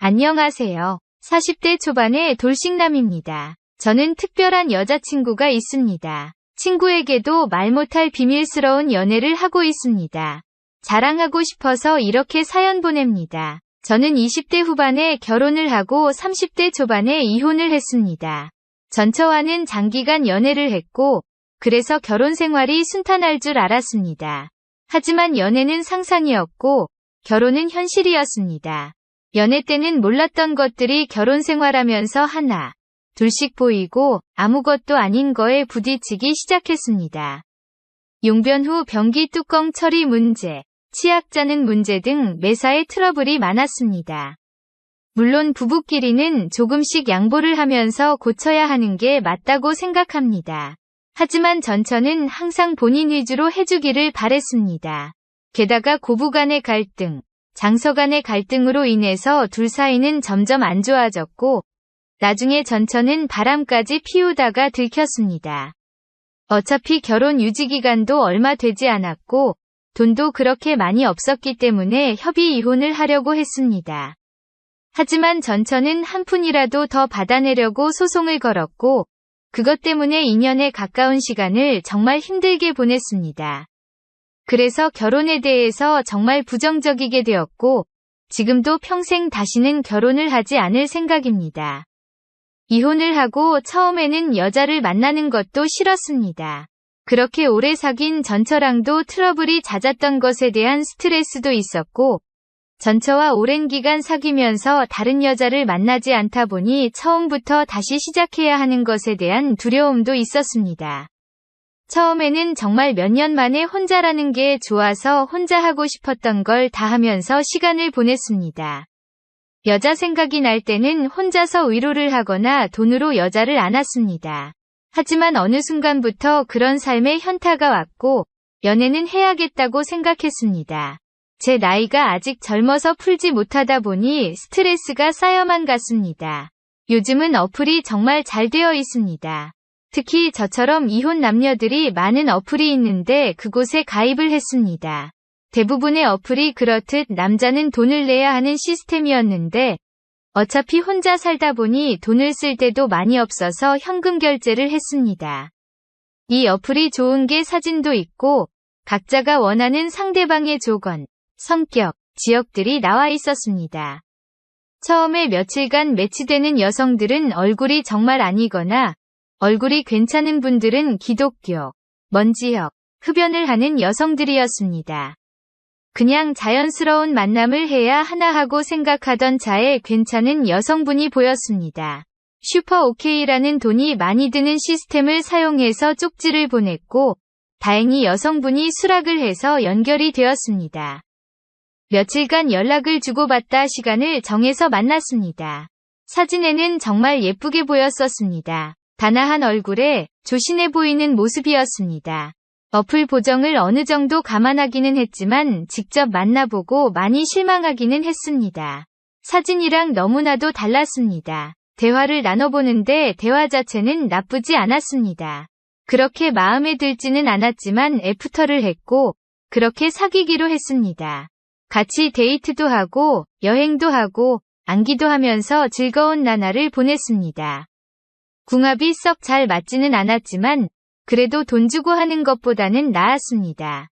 안녕하세요. 40대 초반의 돌싱남입니다. 저는 특별한 여자친구가 있습니다. 친구에게도 말 못할 비밀스러운 연애를 하고 있습니다. 자랑하고 싶어서 이렇게 사연 보냅니다. 저는 20대 후반에 결혼을 하고 30대 초반에 이혼을 했습니다. 전처와는 장기간 연애를 했고, 그래서 결혼 생활이 순탄할 줄 알았습니다. 하지만 연애는 상상이었고, 결혼은 현실이었습니다. 연애 때는 몰랐던 것들이 결혼 생활하면서 하나, 둘씩 보이고 아무것도 아닌 거에 부딪히기 시작했습니다. 용변 후 변기 뚜껑 처리 문제, 치약 짜는 문제 등 매사에 트러블이 많았습니다. 물론 부부끼리는 조금씩 양보를 하면서 고쳐야 하는 게 맞다고 생각합니다. 하지만 전처는 항상 본인 위주로 해주기를 바랬습니다. 게다가 고부간의 갈등, 장서간의 갈등으로 인해서 둘 사이는 점점 안 좋아졌고, 나중에 전처는 바람까지 피우다가 들켰습니다. 어차피 결혼 유지기간도 얼마 되지 않았고, 돈도 그렇게 많이 없었기 때문에 협의 이혼을 하려고 했습니다. 하지만 전처는 한 푼이라도 더 받아내려고 소송을 걸었고, 그것 때문에 2년에 가까운 시간을 정말 힘들게 보냈습니다. 그래서 결혼에 대해서 정말 부정적이게 되었고, 지금도 평생 다시는 결혼을 하지 않을 생각입니다. 이혼을 하고 처음에는 여자를 만나는 것도 싫었습니다. 그렇게 오래 사귄 전처랑도 트러블이 잦았던 것에 대한 스트레스도 있었고, 전처와 오랜 기간 사귀면서 다른 여자를 만나지 않다 보니 처음부터 다시 시작해야 하는 것에 대한 두려움도 있었습니다. 처음에는 정말 몇 년 만에 혼자라는 게 좋아서 혼자 하고 싶었던 걸 다 하면서 시간을 보냈습니다. 여자 생각이 날 때는 혼자서 위로를 하거나 돈으로 여자를 안았습니다. 하지만 어느 순간부터 그런 삶에 현타가 왔고, 연애는 해야겠다고 생각했습니다. 제 나이가 아직 젊어서 풀지 못하다 보니 스트레스가 쌓여만 갔습니다. 요즘은 어플이 정말 잘 되어 있습니다. 특히 저처럼 이혼 남녀들이 많은 어플이 있는데 그곳에 가입을 했습니다. 대부분의 어플이 그렇듯 남자는 돈을 내야 하는 시스템이었는데 어차피 혼자 살다 보니 돈을 쓸 때도 많이 없어서 현금 결제를 했습니다. 이 어플이 좋은 게 사진도 있고 각자가 원하는 상대방의 조건, 성격, 지역들이 나와 있었습니다. 처음에 며칠간 매치되는 여성들은 얼굴이 정말 아니거나 얼굴이 괜찮은 분들은 기독교, 먼지역, 흡연을 하는 여성들이었습니다. 그냥 자연스러운 만남을 해야 하나 하고 생각하던 차에 괜찮은 여성분이 보였습니다. 슈퍼 오케이라는 돈이 많이 드는 시스템을 사용해서 쪽지를 보냈고, 다행히 여성분이 수락을 해서 연결이 되었습니다. 며칠간 연락을 주고받다 시간을 정해서 만났습니다. 사진에는 정말 예쁘게 보였었습니다. 단아한 얼굴에 조신해 보이는 모습이었습니다. 어플 보정을 어느 정도 감안하기는 했지만 직접 만나보고 많이 실망하기는 했습니다. 사진이랑 너무나도 달랐습니다. 대화를 나눠보는데 대화 자체는 나쁘지 않았습니다. 그렇게 마음에 들지는 않았지만 애프터를 했고 그렇게 사귀기로 했습니다. 같이 데이트도 하고 여행도 하고 안기도 하면서 즐거운 나날을 보냈습니다. 궁합이 썩 잘 맞지는 않았지만 그래도 돈 주고 하는 것보다는 나았습니다.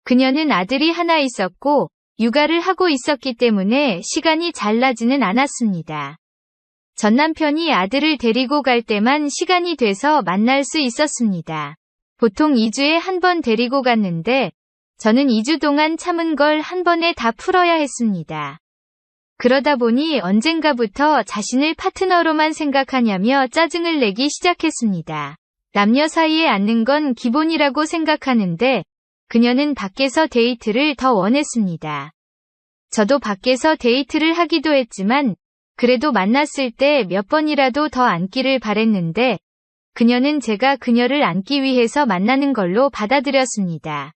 그녀는 아들이 하나 있었고 육아를 하고 있었기 때문에 시간이 잘 나지는 않았습니다. 전 남편이 아들을 데리고 갈 때만 시간이 돼서 만날 수 있었습니다. 보통 2주에 한 번 데리고 갔는데 저는 2주 동안 참은 걸 한 번에 다 풀어야 했습니다. 그러다 보니 언젠가부터 자신을 파트너로만 생각하냐며 짜증을 내기 시작했습니다. 남녀 사이에 앉는 건 기본이라고 생각하는데 그녀는 밖에서 데이트를 더 원했습니다. 저도 밖에서 데이트를 하기도 했지만 그래도 만났을 때 몇 번이라도 더 앉기를 바랬는데 그녀는 제가 그녀를 앉기 위해서 만나는 걸로 받아들였습니다.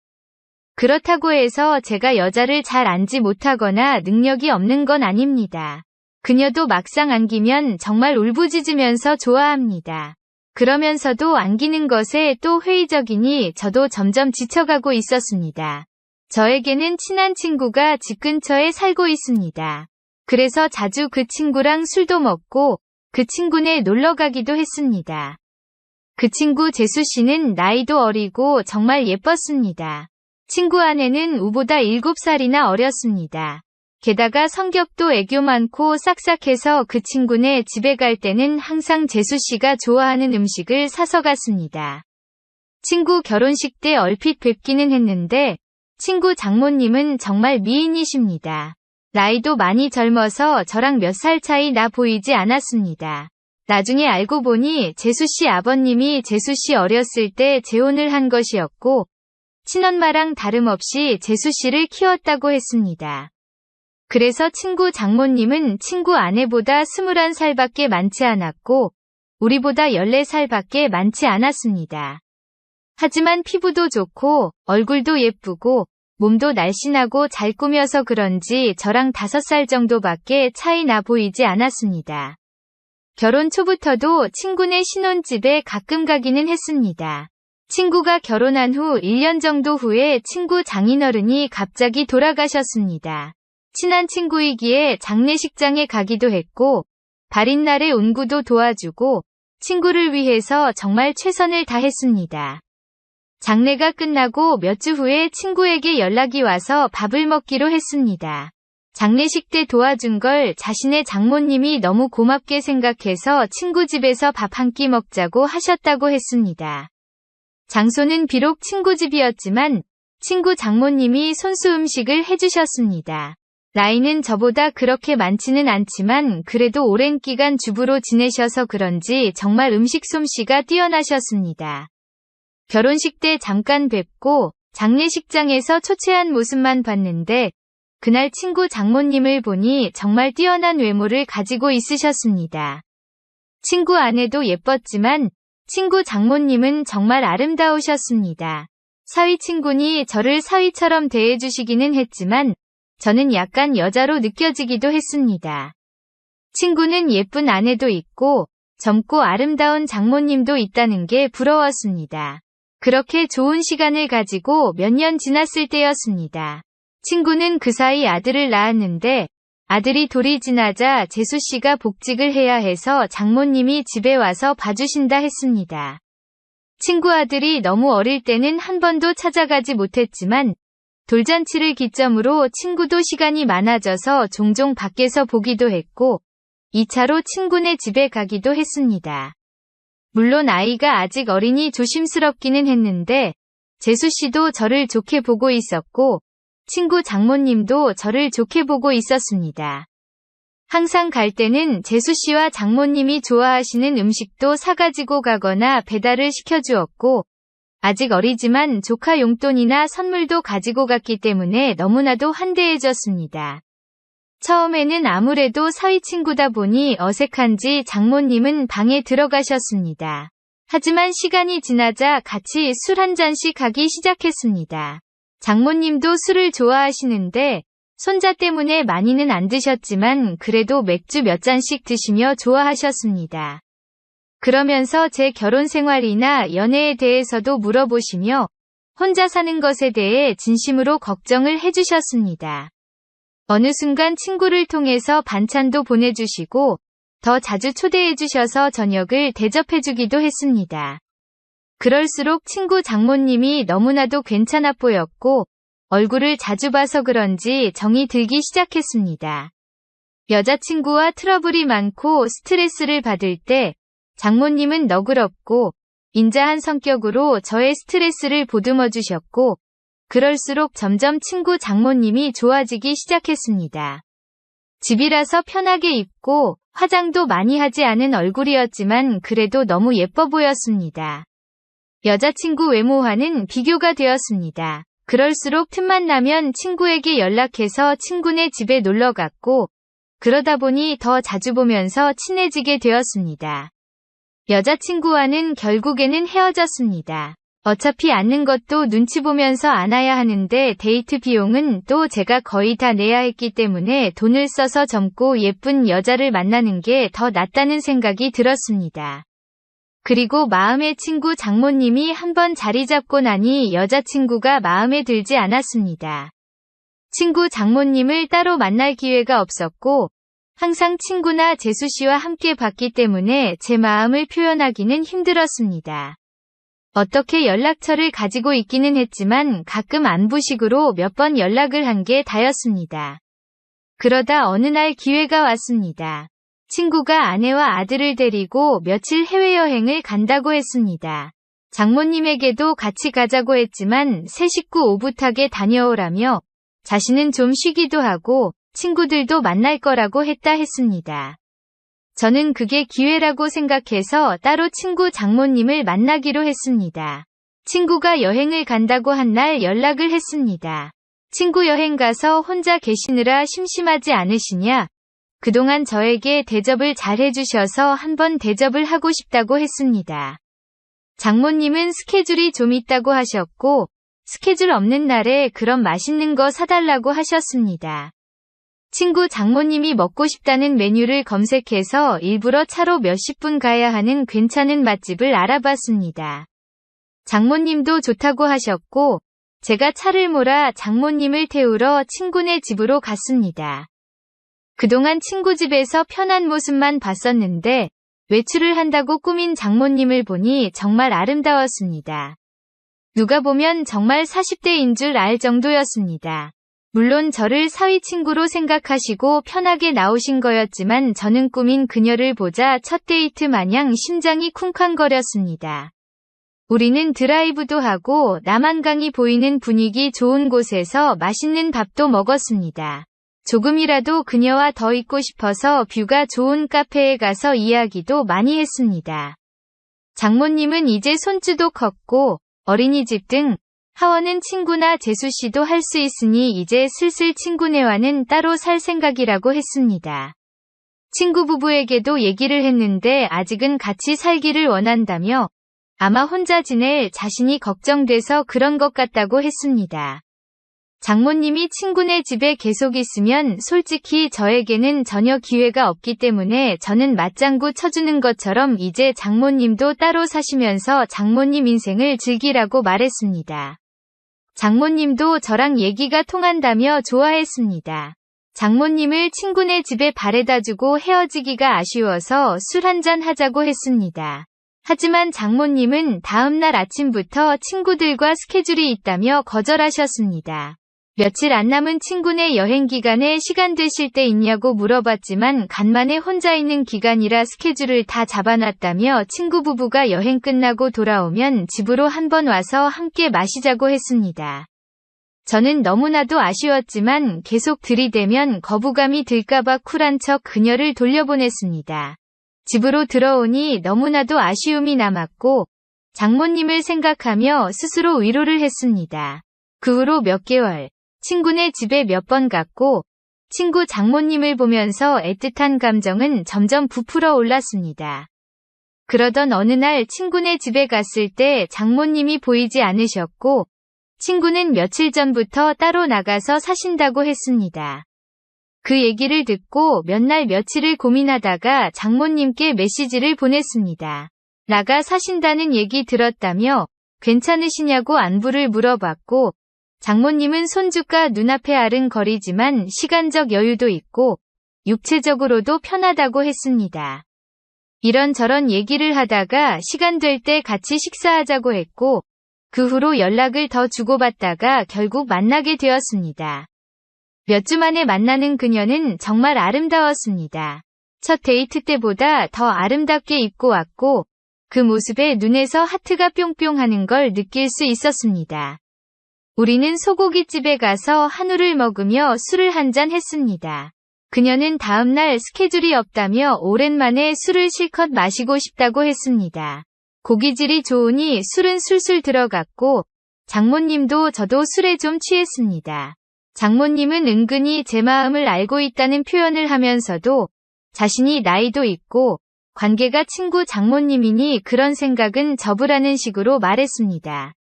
그렇다고 해서 제가 여자를 잘 앉지 못하거나 능력이 없는 건 아닙니다. 그녀도 막상 안기면 정말 울부짖으면서 좋아합니다. 그러면서도 안기는 것에 또 회의적이니 저도 점점 지쳐가고 있었습니다. 저에게는 친한 친구가 집 근처에 살고 있습니다. 그래서 자주 그 친구랑 술도 먹고 그 친구네 놀러 가기도 했습니다. 그 친구 재수 씨는 나이도 어리고 정말 예뻤습니다. 친구 아내는 우보다 7살이나 어렸습니다. 게다가 성격도 애교 많고 싹싹해서 그 친구네 집에 갈 때는 항상 재수 씨가 좋아하는 음식을 사서 갔습니다. 친구 결혼식 때 얼핏 뵙기는 했는데 친구 장모님은 정말 미인이십니다. 나이도 많이 젊어서 저랑 몇 살 차이 나 보이지 않았습니다. 나중에 알고 보니 재수 씨 아버님이 재수 씨 어렸을 때 재혼을 한 것이었고 친엄마랑 다름없이 재수 씨를 키웠다고 했습니다. 그래서 친구 장모님은 친구 아내보다 21살밖에 많지 않았고 우리보다 14살밖에 많지 않았습니다. 하지만 피부도 좋고 얼굴도 예쁘고 몸도 날씬하고 잘 꾸며서 그런지 저랑 5살 정도밖에 차이 나 보이지 않았습니다. 결혼 초부터도 친구네 신혼집에 가끔 가기는 했습니다. 친구가 결혼한 후 1년 정도 후에 친구 장인어른이 갑자기 돌아가셨습니다. 친한 친구이기에 장례식장에 가기도 했고 발인날에 운구도 도와주고 친구를 위해서 정말 최선을 다했습니다. 장례가 끝나고 몇 주 후에 친구에게 연락이 와서 밥을 먹기로 했습니다. 장례식 때 도와준 걸 자신의 장모님이 너무 고맙게 생각해서 친구 집에서 밥 한 끼 먹자고 하셨다고 했습니다. 장소는 비록 친구 집이었지만 친구 장모님이 손수 음식을 해주셨습니다. 나이는 저보다 그렇게 많지는 않지만 그래도 오랜 기간 주부로 지내셔서 그런지 정말 음식 솜씨가 뛰어나셨습니다. 결혼식 때 잠깐 뵙고 장례식장에서 초췌한 모습만 봤는데 그날 친구 장모님을 보니 정말 뛰어난 외모를 가지고 있으셨습니다. 친구 아내도 예뻤지만 친구 장모님은 정말 아름다우셨습니다. 사위 친구니 저를 사위처럼 대해주시기는 했지만 저는 약간 여자로 느껴지기도 했습니다. 친구는 예쁜 아내도 있고 젊고 아름다운 장모님도 있다는 게 부러웠습니다. 그렇게 좋은 시간을 가지고 몇 년 지났을 때였습니다. 친구는 그 사이 아들을 낳았는데 아들이 돌이 지나자 재수 씨가 복직을 해야 해서 장모님이 집에 와서 봐주신다 했습니다. 친구 아들이 너무 어릴 때는 한 번도 찾아가지 못했지만 돌잔치를 기점으로 친구도 시간이 많아져서 종종 밖에서 보기도 했고 2차로 친구네 집에 가기도 했습니다. 물론 아이가 아직 어리니 조심스럽기는 했는데 재수 씨도 저를 좋게 보고 있었고 친구 장모님도 저를 좋게 보고 있었습니다. 항상 갈 때는 재수 씨와 장모님이 좋아하시는 음식도 사가지고 가거나 배달을 시켜주었고 아직 어리지만 조카 용돈이나 선물도 가지고 갔기 때문에 너무나도 환대해줬습니다. 처음에는 아무래도 사위 친구다 보니 어색한지 장모님은 방에 들어가셨습니다. 하지만 시간이 지나자 같이 술 한 잔씩 하기 시작했습니다. 장모님도 술을 좋아하시는데 손자 때문에 많이는 안 드셨지만 그래도 맥주 몇 잔씩 드시며 좋아하셨습니다. 그러면서 제 결혼 생활이나 연애에 대해서도 물어보시며 혼자 사는 것에 대해 진심으로 걱정을 해주셨습니다. 어느 순간 친구를 통해서 반찬도 보내주시고 더 자주 초대해주셔서 저녁을 대접해주기도 했습니다. 그럴수록 친구 장모님이 너무나도 괜찮아 보였고 얼굴을 자주 봐서 그런지 정이 들기 시작했습니다. 여자친구와 트러블이 많고 스트레스를 받을 때 장모님은 너그럽고 인자한 성격으로 저의 스트레스를 보듬어 주셨고 그럴수록 점점 친구 장모님이 좋아지기 시작했습니다. 집이라서 편하게 입고 화장도 많이 하지 않은 얼굴이었지만 그래도 너무 예뻐 보였습니다. 여자친구 외모와는 비교가 되었습니다. 그럴수록 틈만 나면 친구에게 연락해서 친구네 집에 놀러 갔고 그러다 보니 더 자주 보면서 친해지게 되었습니다. 여자친구와는 결국에는 헤어졌습니다. 어차피 앉는 것도 눈치 보면서 안아야 하는데 데이트 비용은 또 제가 거의 다 내야 했기 때문에 돈을 써서 젊고 예쁜 여자를 만나는 게 더 낫다는 생각이 들었습니다. 그리고 마음의 친구 장모님이 한번 자리 잡고 나니 여자친구가 마음에 들지 않았습니다. 친구 장모님을 따로 만날 기회가 없었고 항상 친구나 재수 씨와 함께 봤기 때문에 제 마음을 표현하기는 힘들었습니다. 어떻게 연락처를 가지고 있기는 했지만 가끔 안부식으로 몇 번 연락을 한 게 다였습니다. 그러다 어느 날 기회가 왔습니다. 친구가 아내와 아들을 데리고 며칠 해외여행을 간다고 했습니다. 장모님에게도 같이 가자고 했지만 새 식구 오붓하게 다녀오라며 자신은 좀 쉬기도 하고 친구들도 만날 거라고 했습니다. 저는 그게 기회라고 생각해서 따로 친구 장모님을 만나기로 했습니다. 친구가 여행을 간다고 한 날 연락을 했습니다. 친구 여행 가서 혼자 계시느라 심심하지 않으시냐? 그동안 저에게 대접을 잘 해주셔서 한번 대접을 하고 싶다고 했습니다. 장모님은 스케줄이 좀 있다고 하셨고 스케줄 없는 날에 그럼 맛있는 거 사달라고 하셨습니다. 친구 장모님이 먹고 싶다는 메뉴를 검색해서 일부러 차로 몇십 분 가야 하는 괜찮은 맛집을 알아봤습니다. 장모님도 좋다고 하셨고 제가 차를 몰아 장모님을 태우러 친구네 집으로 갔습니다. 그동안 친구 집에서 편한 모습만 봤었는데 외출을 한다고 꾸민 장모님을 보니 정말 아름다웠습니다. 누가 보면 정말 40대인 줄 알 정도였습니다. 물론 저를 사위 친구로 생각하시고 편하게 나오신 거였지만 저는 꾸민 그녀를 보자 첫 데이트 마냥 심장이 쿵쾅거렸습니다. 우리는 드라이브도 하고 남한강이 보이는 분위기 좋은 곳에서 맛있는 밥도 먹었습니다. 조금이라도 그녀와 더 있고 싶어서 뷰가 좋은 카페에 가서 이야기도 많이 했습니다. 장모님은 이제 손주도 컸고 어린이집 등 하원은 친구나 재수 씨도 할 수 있으니 이제 슬슬 친구네와는 따로 살 생각이라고 했습니다. 친구 부부에게도 얘기를 했는데 아직은 같이 살기를 원한다며 아마 혼자 지낼 자신이 걱정돼서 그런 것 같다고 했습니다. 장모님이 친구네 집에 계속 있으면 솔직히 저에게는 전혀 기회가 없기 때문에 저는 맞장구 쳐주는 것처럼 이제 장모님도 따로 사시면서 장모님 인생을 즐기라고 말했습니다. 장모님도 저랑 얘기가 통한다며 좋아했습니다. 장모님을 친구네 집에 바래다주고 헤어지기가 아쉬워서 술 한잔 하자고 했습니다. 하지만 장모님은 다음날 아침부터 친구들과 스케줄이 있다며 거절하셨습니다. 며칠 안 남은 친구네 여행 기간에 시간 되실 때 있냐고 물어봤지만 간만에 혼자 있는 기간이라 스케줄을 다 잡아놨다며 친구 부부가 여행 끝나고 돌아오면 집으로 한번 와서 함께 마시자고 했습니다. 저는 너무나도 아쉬웠지만 계속 들이대면 거부감이 들까봐 쿨한 척 그녀를 돌려보냈습니다. 집으로 들어오니 너무나도 아쉬움이 남았고 장모님을 생각하며 스스로 위로를 했습니다. 그 후로 몇 개월 친구네 집에 몇 번 갔고 친구 장모님을 보면서 애틋한 감정은 점점 부풀어 올랐습니다. 그러던 어느 날 친구네 집에 갔을 때 장모님이 보이지 않으셨고 친구는 며칠 전부터 따로 나가서 사신다고 했습니다. 그 얘기를 듣고 몇 날 며칠을 고민하다가 장모님께 메시지를 보냈습니다. 나가 사신다는 얘기 들었다며 괜찮으시냐고 안부를 물어봤고 장모님은 손주가 눈앞에 아른거리지만 시간적 여유도 있고 육체적으로도 편하다고 했습니다. 이런저런 얘기를 하다가 시간 될 때 같이 식사하자고 했고 그 후로 연락을 더 주고받다가 결국 만나게 되었습니다. 몇 주 만에 만나는 그녀는 정말 아름다웠습니다. 첫 데이트 때보다 더 아름답게 입고 왔고 그 모습에 눈에서 하트가 뿅뿅 하는 걸 느낄 수 있었습니다. 우리는 소고기집에 가서 한우를 먹으며 술을 한잔 했습니다. 그녀는 다음날 스케줄이 없다며 오랜만에 술을 실컷 마시고 싶다고 했습니다. 고기질이 좋으니 술은 술술 들어갔고 장모님도 저도 술에 좀 취했습니다. 장모님은 은근히 제 마음을 알고 있다는 표현을 하면서도 자신이 나이도 있고 관계가 친구 장모님이니 그런 생각은 접으라는 식으로 말했습니다.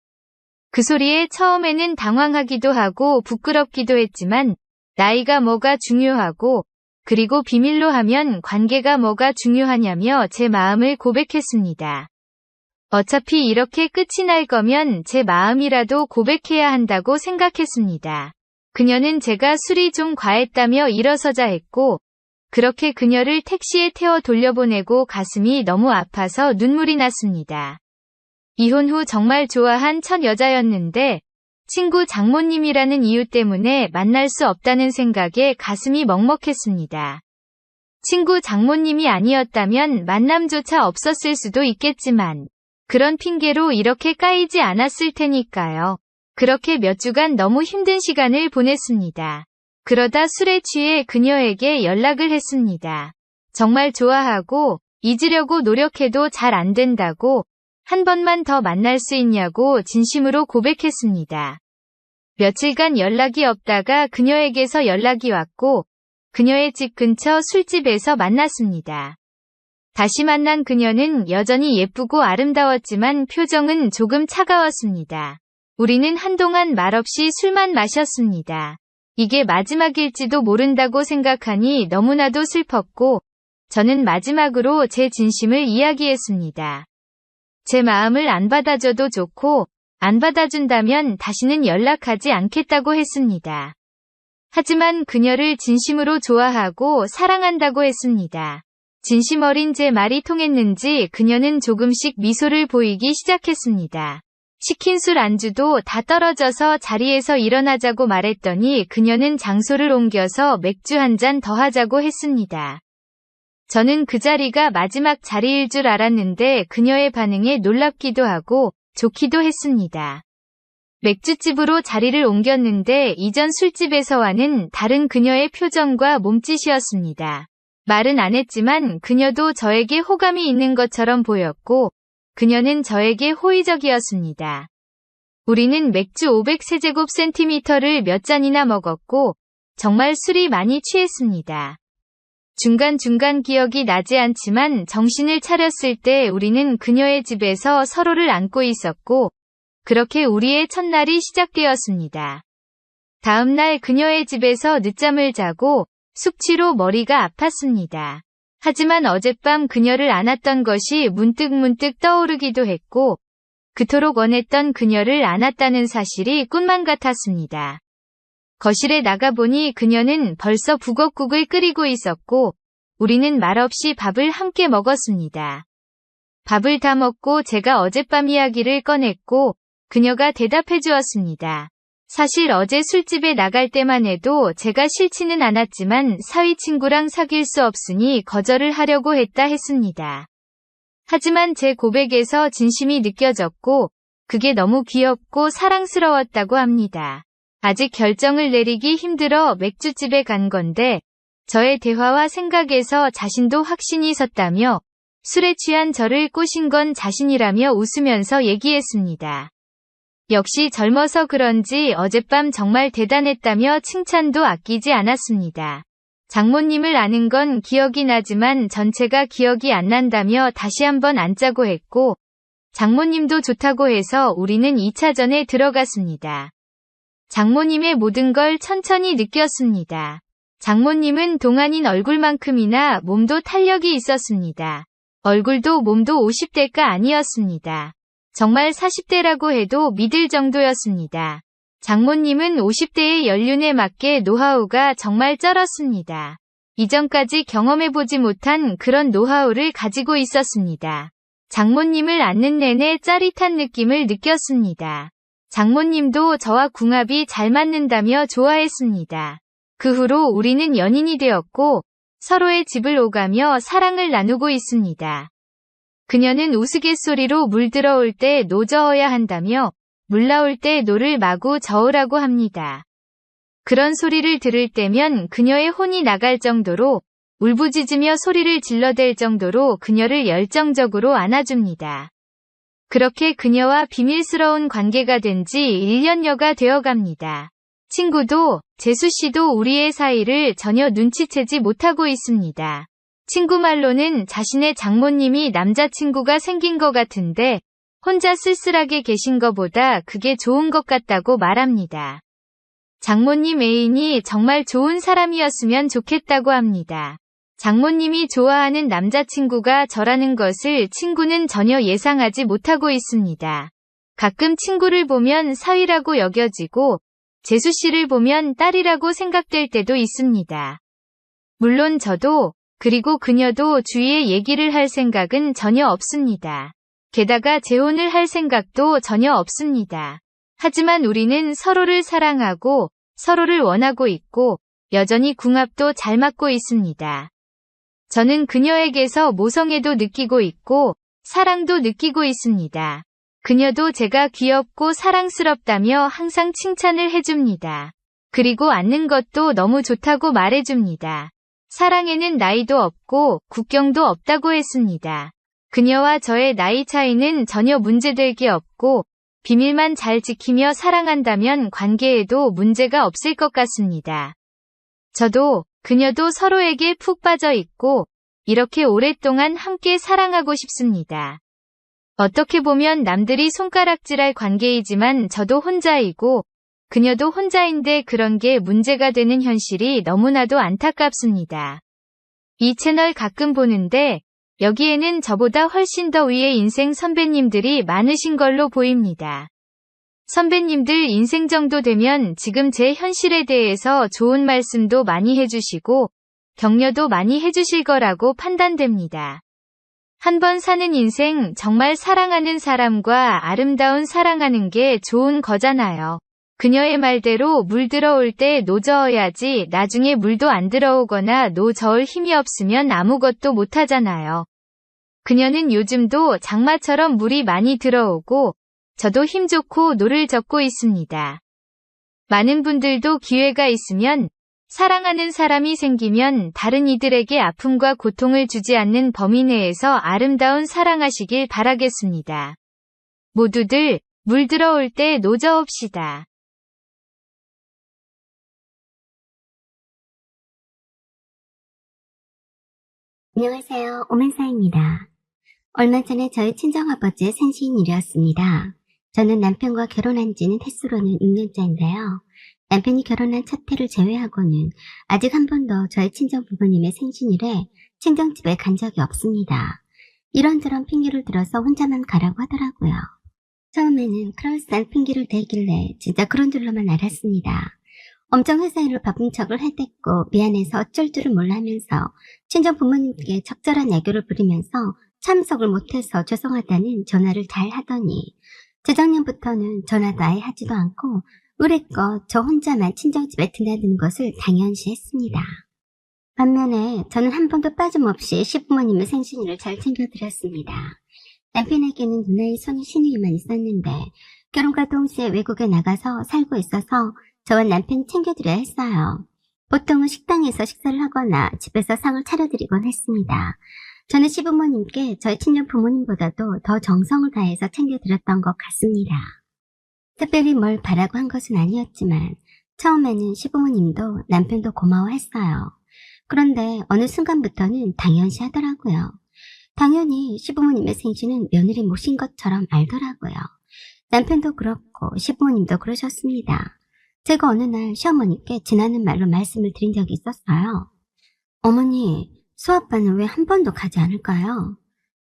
그 소리에 처음에는 당황하기도 하고 부끄럽기도 했지만 나이가 뭐가 중요하고 그리고 비밀로 하면 관계가 뭐가 중요하냐며 제 마음을 고백했습니다. 어차피 이렇게 끝이 날 거면 제 마음이라도 고백해야 한다고 생각했습니다. 그녀는 제가 술이 좀 과했다며 일어서자 했고 그렇게 그녀를 택시에 태워 돌려보내고 가슴이 너무 아파서 눈물이 났습니다. 이혼 후 정말 좋아한 첫 여자였는데 친구 장모님이라는 이유 때문에 만날 수 없다는 생각에 가슴이 먹먹했습니다. 친구 장모님이 아니었다면 만남조차 없었을 수도 있겠지만 그런 핑계로 이렇게 까이지 않았을 테니까요. 그렇게 몇 주간 너무 힘든 시간을 보냈습니다. 그러다 술에 취해 그녀에게 연락을 했습니다. 정말 좋아하고 잊으려고 노력해도 잘 안 된다고 한 번만 더 만날 수 있냐고 진심으로 고백했습니다. 며칠간 연락이 없다가 그녀에게서 연락이 왔고 그녀의 집 근처 술집에서 만났습니다. 다시 만난 그녀는 여전히 예쁘고 아름다웠지만 표정은 조금 차가웠습니다. 우리는 한동안 말없이 술만 마셨습니다. 이게 마지막일지도 모른다고 생각하니 너무나도 슬펐고 저는 마지막으로 제 진심을 이야기했습니다. 제 마음을 안 받아줘도 좋고 안 받아준다면 다시는 연락하지 않겠다고 했습니다. 하지만 그녀를 진심으로 좋아하고 사랑한다고 했습니다. 진심 어린 제 말이 통했는지 그녀는 조금씩 미소를 보이기 시작했습니다. 시킨 술 안주도 다 떨어져서 자리에서 일어나자고 말했더니 그녀는 장소를 옮겨서 맥주 한 잔 더 하자고 했습니다. 저는 그 자리가 마지막 자리일 줄 알았는데 그녀의 반응에 놀랍기도 하고 좋기도 했습니다. 맥주집으로 자리를 옮겼는데 이전 술집에서와는 다른 그녀의 표정과 몸짓이었습니다. 말은 안 했지만 그녀도 저에게 호감이 있는 것처럼 보였고 그녀는 저에게 호의적이었습니다. 우리는 맥주 500세제곱센티미터를 몇 잔이나 먹었고 정말 술이 많이 취했습니다. 중간중간 기억이 나지 않지만 정신을 차렸을 때 우리는 그녀의 집에서 서로를 안고 있었고 그렇게 우리의 첫날이 시작되었습니다. 다음 날 그녀의 집에서 늦잠을 자고 숙취로 머리가 아팠습니다. 하지만 어젯밤 그녀를 안았던 것이 문득문득 떠오르기도 했고 그토록 원했던 그녀를 안았다는 사실이 꿈만 같았습니다. 거실에 나가보니 그녀는 벌써 북엇국을 끓이고 있었고 우리는 말없이 밥을 함께 먹었습니다. 밥을 다 먹고 제가 어젯밤 이야기를 꺼냈고 그녀가 대답해 주었습니다. 사실 어제 술집에 나갈 때만 해도 제가 싫지는 않았지만 사위 친구랑 사귈 수 없으니 거절을 하려고 했다 했습니다. 하지만 제 고백에서 진심이 느껴졌고 그게 너무 귀엽고 사랑스러웠다고 합니다. 아직 결정을 내리기 힘들어 맥주집에 간 건데 저의 대화와 생각에서 자신도 확신이 섰다며 술에 취한 저를 꼬신 건 자신이라며 웃으면서 얘기했습니다. 역시 젊어서 그런지 어젯밤 정말 대단했다며 칭찬도 아끼지 않았습니다. 장모님을 아는 건 기억이 나지만 전체가 기억이 안 난다며 다시 한번 앉자고 했고 장모님도 좋다고 해서 우리는 2차전에 들어갔습니다. 장모님의 모든 걸 천천히 느꼈습니다. 장모님은 동안인 얼굴만큼이나 몸도 탄력이 있었습니다. 얼굴도 몸도 50대가 아니었습니다. 정말 40대라고 해도 믿을 정도였습니다. 장모님은 50대의 연륜에 맞게 노하우가 정말 쩔었습니다. 이전까지 경험해보지 못한 그런 노하우를 가지고 있었습니다. 장모님을 안는 내내 짜릿한 느낌을 느꼈습니다. 장모님도 저와 궁합이 잘 맞는다며 좋아했습니다. 그 후로 우리는 연인이 되었고 서로의 집을 오가며 사랑을 나누고 있습니다. 그녀는 우스갯소리로 물 들어올 때 노 저어야 한다며 물 나올 때 노를 마구 저으라고 합니다. 그런 소리를 들을 때면 그녀의 혼이 나갈 정도로 울부짖으며 소리를 질러댈 정도로 그녀를 열정적으로 안아줍니다. 그렇게 그녀와 비밀스러운 관계가 된 지 1년여가 되어갑니다. 친구도 재수씨도 우리의 사이를 전혀 눈치채지 못하고 있습니다. 친구 말로는 자신의 장모님이 남자친구가 생긴 것 같은데 혼자 쓸쓸하게 계신 것보다 그게 좋은 것 같다고 말합니다. 장모님 애인이 정말 좋은 사람이었으면 좋겠다고 합니다. 장모님이 좋아하는 남자친구가 저라는 것을 친구는 전혀 예상하지 못하고 있습니다. 가끔 친구를 보면 사위라고 여겨지고 재수씨를 보면 딸이라고 생각될 때도 있습니다. 물론 저도, 그리고 그녀도 주위에 얘기를 할 생각은 전혀 없습니다. 게다가 재혼을 할 생각도 전혀 없습니다. 하지만 우리는 서로를 사랑하고 서로를 원하고 있고 여전히 궁합도 잘 맞고 있습니다. 저는 그녀에게서 모성애도 느끼고 있고 사랑도 느끼고 있습니다. 그녀도 제가 귀엽고 사랑스럽다며 항상 칭찬을 해줍니다. 그리고 앉는 것도 너무 좋다고 말해줍니다. 사랑에는 나이도 없고 국경도 없다고 했습니다. 그녀와 저의 나이 차이는 전혀 문제될 게 없고 비밀만 잘 지키며 사랑한다면 관계에도 문제가 없을 것 같습니다. 저도 그녀도 서로에게 푹 빠져 있고 이렇게 오랫동안 함께 사랑하고 싶습니다. 어떻게 보면 남들이 손가락질할 관계이지만 저도 혼자이고 그녀도 혼자인데 그런 게 문제가 되는 현실이 너무나도 안타깝습니다. 이 채널 가끔 보는데 여기에는 저보다 훨씬 더 위의 인생 선배님들이 많으신 걸로 보입니다. 선배님들 인생 정도 되면 지금 제 현실에 대해서 좋은 말씀도 많이 해주시고 격려도 많이 해주실 거라고 판단됩니다. 한 번 사는 인생 정말 사랑하는 사람과 아름다운 사랑하는 게 좋은 거잖아요. 그녀의 말대로 물 들어올 때 노 저어야지 나중에 물도 안 들어오거나 노 저을 힘이 없으면 아무것도 못하잖아요. 그녀는 요즘도 장마처럼 물이 많이 들어오고 저도 힘 좋고 노를 젓고 있습니다. 많은 분들도 기회가 있으면 사랑하는 사람이 생기면 다른 이들에게 아픔과 고통을 주지 않는 범위 내에서 아름다운 사랑하시길 바라겠습니다. 모두들 물 들어올 때 노 저읍시다. 안녕하세요. 오만사입니다. 얼마 전에 저희 친정아버지의 생신일이었습니다. 저는 남편과 결혼한 지는 횟수로는 6년째인데요. 남편이 결혼한 첫 해를 제외하고는 아직 한 번도 저희 친정 부모님의 생신일에 친정집에 간 적이 없습니다. 이런저런 핑계를 들어서 혼자만 가라고 하더라고요. 처음에는 그럴싸한 핑계를 대길래 진짜 그런 줄로만 알았습니다. 엄청 회사 일로 바쁜 척을 해댔고 미안해서 어쩔 줄을 몰라 하면서 친정 부모님께 적절한 애교를 부리면서 참석을 못해서 죄송하다는 전화를 잘 하더니 재작년부터는 전화도 아예 하지도 않고 의뢰껏 저 혼자만 친정집에 드나드는 것을 당연시 했습니다. 반면에 저는 한 번도 빠짐없이 시부모님의 생신일을 잘 챙겨드렸습니다. 남편에게는 누나의 손 시누이만 있었는데 결혼과 동시에 외국에 나가서 살고 있어서 저와 남편이 챙겨드려야 했어요. 보통은 식당에서 식사를 하거나 집에서 상을 차려드리곤 했습니다. 저는 시부모님께 저희 친정 부모님보다도 더 정성을 다해서 챙겨드렸던 것 같습니다. 특별히 뭘 바라고 한 것은 아니었지만 처음에는 시부모님도 남편도 고마워했어요. 그런데 어느 순간부터는 당연시 하더라고요. 당연히 시부모님의 생신은 며느리 모신 것처럼 알더라고요. 남편도 그렇고 시부모님도 그러셨습니다. 제가 어느 날 시어머니께 지나는 말로 말씀을 드린 적이 있었어요. 어머니, 수아빠는 왜 한 번도 가지 않을까요?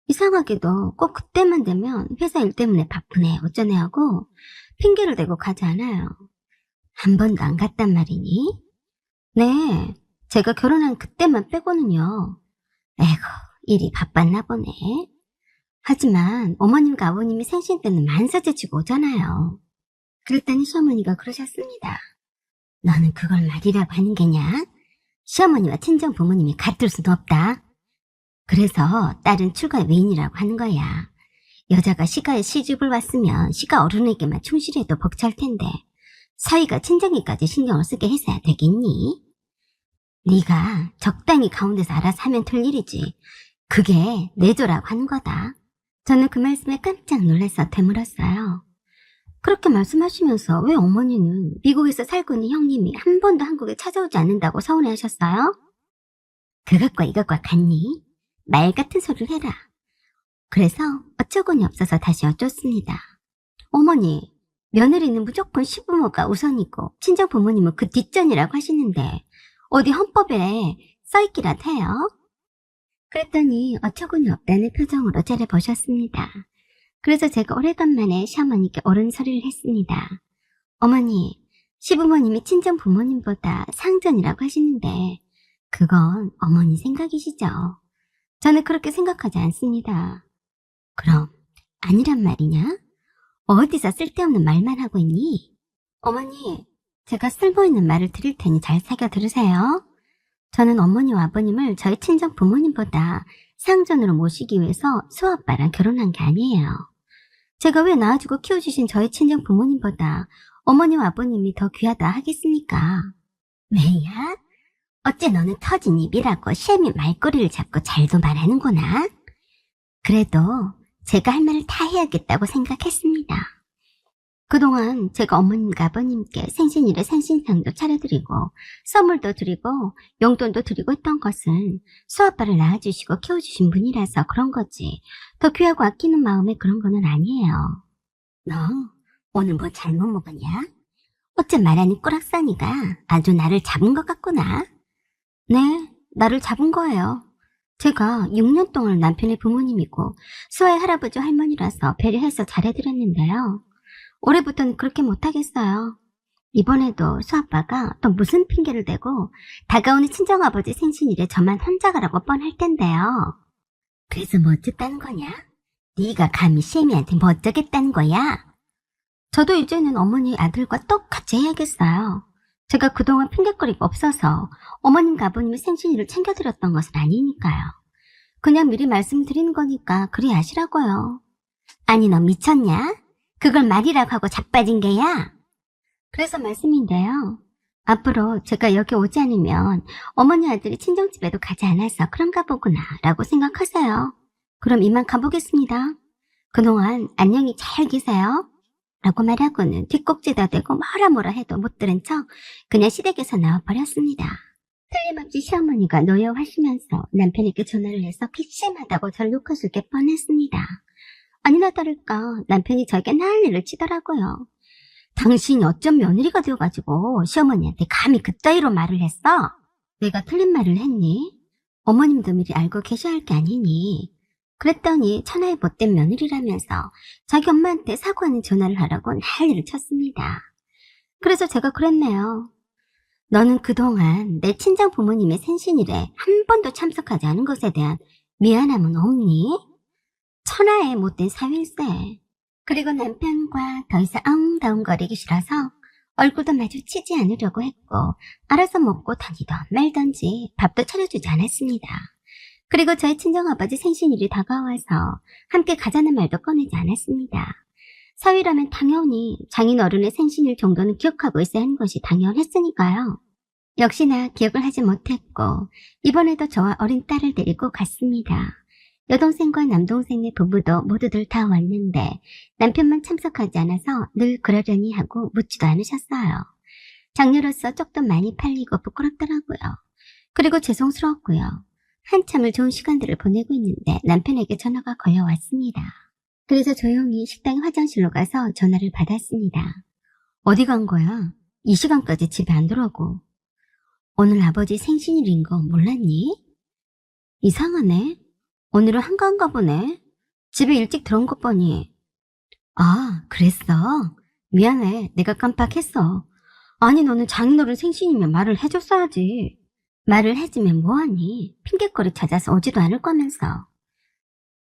이상하게도 꼭 그때만 되면 회사 일 때문에 바쁘네 어쩌네 하고 핑계를 대고 가지 않아요. 한 번도 안 갔단 말이니? 네, 제가 결혼한 그때만 빼고는요. 에고, 일이 바빴나 보네. 하지만 어머님과 아버님이 생신 때는 만사제치고 오잖아요. 그랬더니 시어머니가 그러셨습니다. 너는 그걸 말이라고 하는 게냐? 시어머니와 친정 부모님이 같을 수도 없다. 그래서 딸은 출가 외인이라고 하는 거야. 여자가 시가에 시집을 왔으면 시가 어른에게만 충실해도 벅찰 텐데 사위가 친정에까지 신경을 쓰게 했어야 되겠니? 네가 적당히 가운데서 알아서 하면 될 일이지. 그게 내조라고 하는 거다. 저는 그 말씀에 깜짝 놀라서 되물었어요. 그렇게 말씀하시면서 왜 어머니는 미국에서 살고 있는 형님이 한 번도 한국에 찾아오지 않는다고 서운해하셨어요? 그것과 이것과 같니? 말 같은 소리를 해라. 그래서 어처구니 없어서 다시 여쭙습니다. 어머니, 며느리는 무조건 시부모가 우선이고 친정 부모님은 그 뒷전이라고 하시는데 어디 헌법에 써있기라도 해요? 그랬더니 어처구니 없다는 표정으로 저를 보셨습니다. 그래서 제가 오래간만에 시어머니께 옳은 소리를 했습니다. 어머니, 시부모님이 친정 부모님보다 상전이라고 하시는데 그건 어머니 생각이시죠. 저는 그렇게 생각하지 않습니다. 그럼 아니란 말이냐? 어디서 쓸데없는 말만 하고 있니? 어머니, 제가 쓸모있는 말을 드릴 테니 잘 새겨 들으세요. 저는 어머니와 아버님을 저희 친정 부모님보다 상전으로 모시기 위해서 수아빠랑 결혼한 게 아니에요. 제가 왜 낳아주고 키워주신 저희 친정 부모님보다 어머니와 아버님이 더 귀하다 하겠습니까? 왜야? 어째 너는 터진 입이라고 시애미 말꼬리를 잡고 잘도 말하는구나. 그래도 제가 할 말을 다 해야겠다고 생각했습니다. 그동안 제가 어머님과 아버님께 생신일에 생신상도 차려드리고 선물도 드리고 용돈도 드리고 했던 것은 수아빠를 낳아주시고 키워주신 분이라서 그런 거지 더 귀하고 아끼는 마음에 그런 거는 아니에요. 너 오늘 뭐 잘못 먹었냐? 어째 말하니 꾸락사니가 아주 나를 잡은 것 같구나. 네, 나를 잡은 거예요. 제가 6년 동안 남편의 부모님이고 수아의 할아버지 할머니라서 배려해서 잘해드렸는데요. 올해부터는 그렇게 못하겠어요. 이번에도 수아빠가 또 무슨 핑계를 대고 다가오는 친정아버지 생신일에 저만 혼자 가라고 뻔할 텐데요. 그래서 뭐 어쨌다는 거냐? 네가 감히 시애미한테 뭐 어쩌겠다는 거야? 저도 이제는 어머니 아들과 똑같이 해야겠어요. 제가 그동안 핑계거리가 없어서 어머님과 아버님의 생신일을 챙겨드렸던 것은 아니니까요. 그냥 미리 말씀드리는 거니까 그리 아시라고요. 아니 너 미쳤냐? 그걸 말이라고 하고 자빠진 게야? 그래서 말씀인데요. 앞으로 제가 여기 오지 않으면 어머니 아들이 친정집에도 가지 않아서 그런가 보구나 라고 생각하세요. 그럼 이만 가보겠습니다. 그동안 안녕히 잘 계세요. 라고 말하고는 뒷꼭지다 대고 뭐라 해도 못 들은 척 그냥 시댁에서 나와버렸습니다. 틀림없이 시어머니가 노여워하시면서 남편에게 전화를 해서 기침하다고 저를 욕하실 게 뻔했습니다. 아니나 다를까 남편이 저에게 난리를 치더라고요. 당신이 어쩜 며느리가 되어가지고 시어머니한테 감히 그따위로 말을 했어? 내가 틀린 말을 했니? 어머님도 미리 알고 계셔야 할 게 아니니? 그랬더니 천하의 못된 며느리라면서 자기 엄마한테 사과하는 전화를 하라고 난리를 쳤습니다. 그래서 제가 그랬네요. 너는 그동안 내 친정 부모님의 생신일에 한 번도 참석하지 않은 것에 대한 미안함은 없니? 천하의 못된 사위일세. 그리고 남편과 더 이상 엉덩거리기 싫어서 얼굴도 마주치지 않으려고 했고 알아서 먹고 다니던 말던지 밥도 차려주지 않았습니다. 그리고 저희 친정아버지 생신일이 다가와서 함께 가자는 말도 꺼내지 않았습니다. 사위라면 당연히 장인어른의 생신일 정도는 기억하고 있어야 하는 것이 당연했으니까요. 역시나 기억을 하지 못했고 이번에도 저와 어린 딸을 데리고 갔습니다. 여동생과 남동생네 부부도 모두들 다 왔는데 남편만 참석하지 않아서 늘 그러려니 하고 묻지도 않으셨어요. 장녀로서 쪽도 많이 팔리고 부끄럽더라고요. 그리고 죄송스러웠고요. 한참을 좋은 시간들을 보내고 있는데 남편에게 전화가 걸려왔습니다. 그래서 조용히 식당 화장실로 가서 전화를 받았습니다. 어디 간 거야? 이 시간까지 집에 안 들어오고. 오늘 아버지 생신일인 거 몰랐니? 이상하네. 오늘은 한가한가 보네. 집에 일찍 들어온 것 보니. 아, 그랬어? 미안해. 내가 깜빡했어. 아니, 너는 장인어른 생신이면 말을 해줬어야지. 말을 해주면 뭐하니? 핑계거리 찾아서 오지도 않을 거면서.